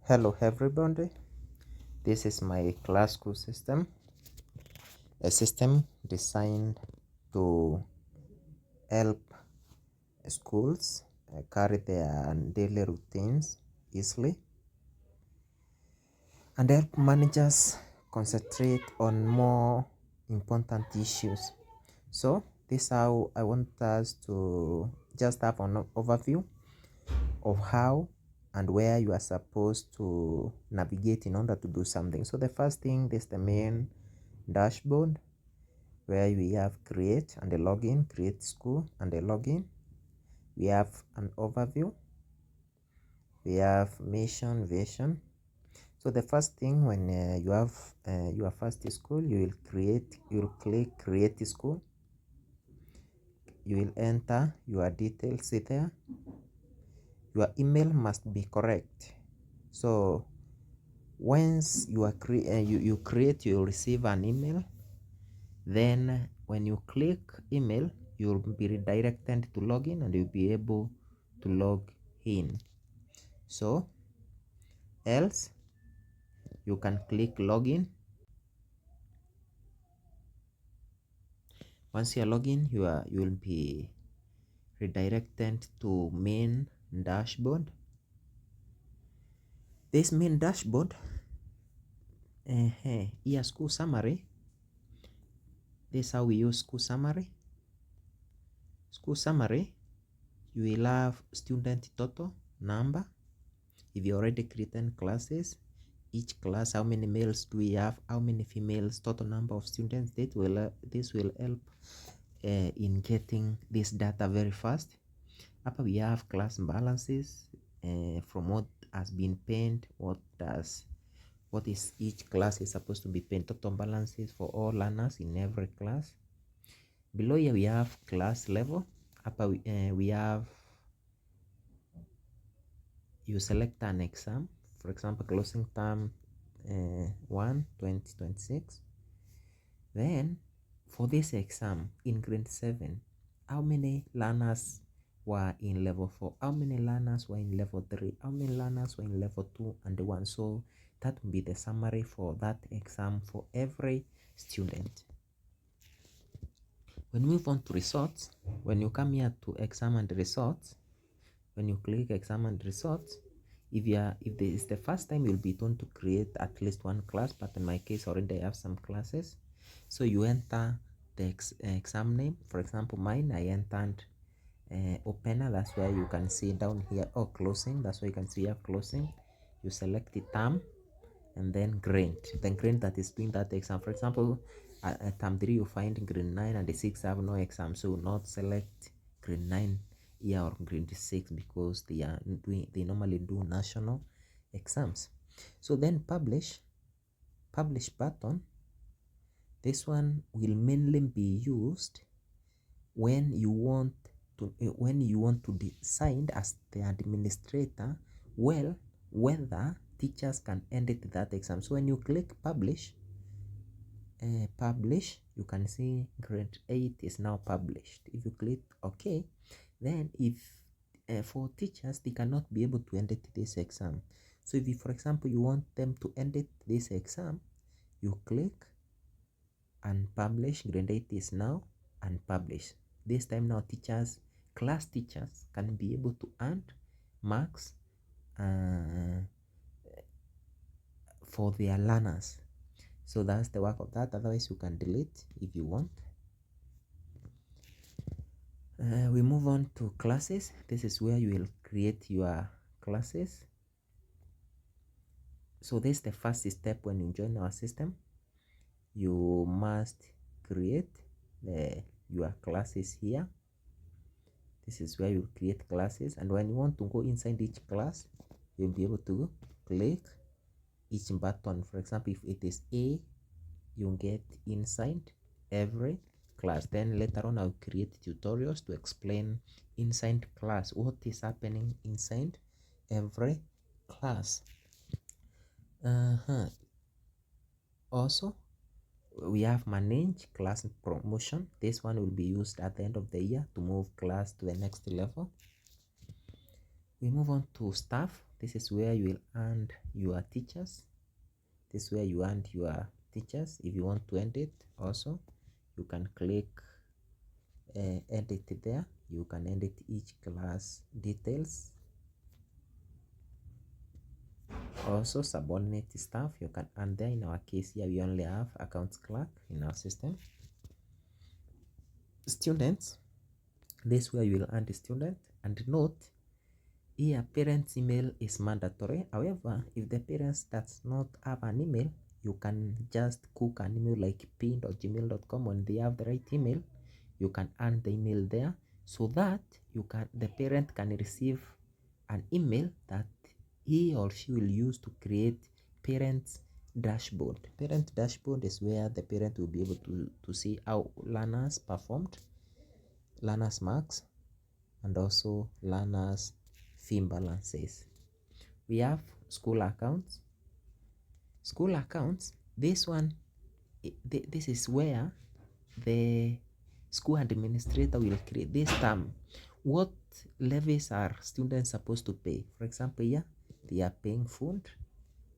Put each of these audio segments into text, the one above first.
Hello everybody, this is my class school system, a system designed to help schools carry their daily routines easily and help managers concentrate on more important issues. So this is how I want us to just have an overview of how and where you are supposed to navigate in order to do something. So the first thing is the main dashboard where we have create and a login, create school and a login. We have an overview, we have mission, vision. So the first thing when you have your first school, you will click create school. You will enter your details there. Your email must be correct. So once you create, you'll receive an email. Then when you click email, you'll be redirected to login and you'll be able to log in. So else you can click login. Once you're login, you will be redirected to main dashboard. This main dashboard, here school summary. This is how we use school summary. School summary, you will have student total number. If you already created classes, each class, how many males do we have, how many females, total number of students. This will help in getting this data very fast. After we have class balances from what has been paid, what is each class is supposed to be paid, total balances for all learners in every class. Below here we have class level. After we have, you select an exam, for example closing term 1 2026. Then for this exam in grade 7, how many learners were in level 4, how many learners were in level 3, how many learners were in level 2 and 1. So that will be the summary for that exam for every student. When we move on to results, when you come here to exam and results, when you click exam and results, if this is the first time, you'll be told to create at least one class, but in my case already I have some classes. So you enter the exam name. For example, mine, I entered opener. That's where you can see down here, or closing. That's why you can see you have closing. You select the term and then grade that is doing that exam. For example, at term 3 you find grade 9 and the 6 have no exam, so not select grade 9 here or grade 6 because they normally do national exams. So then publish button. This one will mainly be used when you want to decide as the administrator whether teachers can edit that exam. So when you click publish, you can see grade 8 is now published. If you click OK, then if for teachers, they cannot be able to edit this exam. So if you, for example, you want them to edit this exam, you click and publish. Grade 8 is now unpublished. This time now class teachers can be able to earn marks for their learners. So that's the work of that. Otherwise you can delete if you want. We move on to classes. This is where you will create your classes. So this is the first step when you join our system. You must create your classes here. This is where you create classes, and when you want to go inside each class, you'll be able to click each button. For example, if it is A, you get inside every class. Then later on I'll create tutorials to explain inside class what is happening inside every class. Also, we have manage class promotion. This one will be used at the end of the year to move class to the next level. We move on to staff. This is where you will earn your teachers. This is where you earn your teachers. If you want to end it also, you can click edit there. You can edit each class details. Also subordinate staff you can earn there. In our case here we only have accounts clerk in our system. Students, this is where you will earn the student. And note here, parents email is mandatory. However, if the parents does not have an email, you can just cook an email like pin.gmail.com. When they have the right email, you can earn the email there, so that the parent can receive an email that he or she will use to create parents dashboard. Parent dashboard is where the parent will be able to see how learners performed, learners marks, and also learners fee balances. We have school accounts. School accounts, this one, this is where the school administrator will create this term. What levies are students supposed to pay? For example, here they are paying food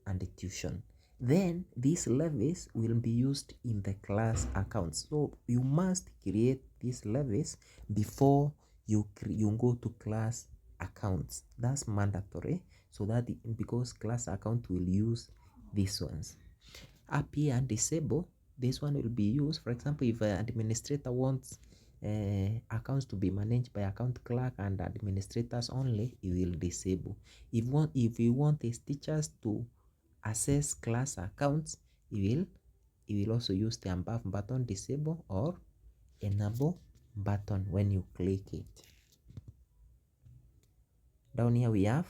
and the tuition. Then these levies will be used in the class accounts. So you must create these levies before you go to class accounts. That's mandatory, so that because class account will use these ones. Up here and disable, this one will be used. For example, if an administrator wants accounts to be managed by account clerk and administrators only, he will disable. If you want his teachers to access class accounts, he will also use the above button, disable or enable button when you click it. Down here we have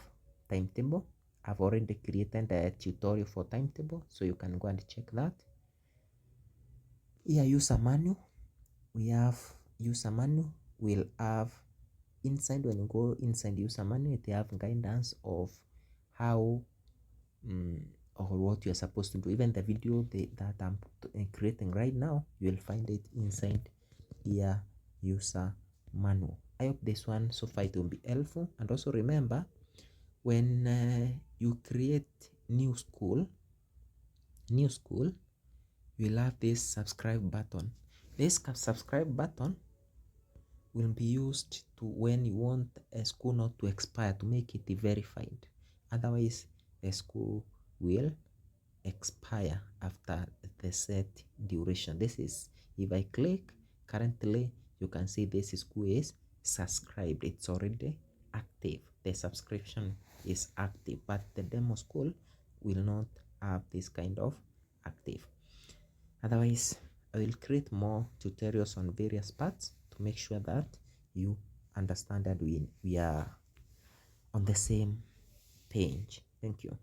timetable. I've already created a tutorial for timetable, so you can go and check that. Here user manual, we have user manual. We'll have inside, when you go inside user manual, they have guidance of how or what you're supposed to do. Even the video that I'm creating right now, you'll find it inside here user manual. I hope this one so far it will be helpful. And also remember, when you create new school, you'll have this subscribe button. This subscribe button will be used to when you want a school not to expire, to make it verified. Otherwise, the school will expire after the set duration. This is, if I click currently, you can see this school is subscribed. It's already active. The subscription is active, but the demo school will not have this kind of active. Otherwise, I will create more tutorials on various parts to make sure that you understand that we are on the same page. Thank you.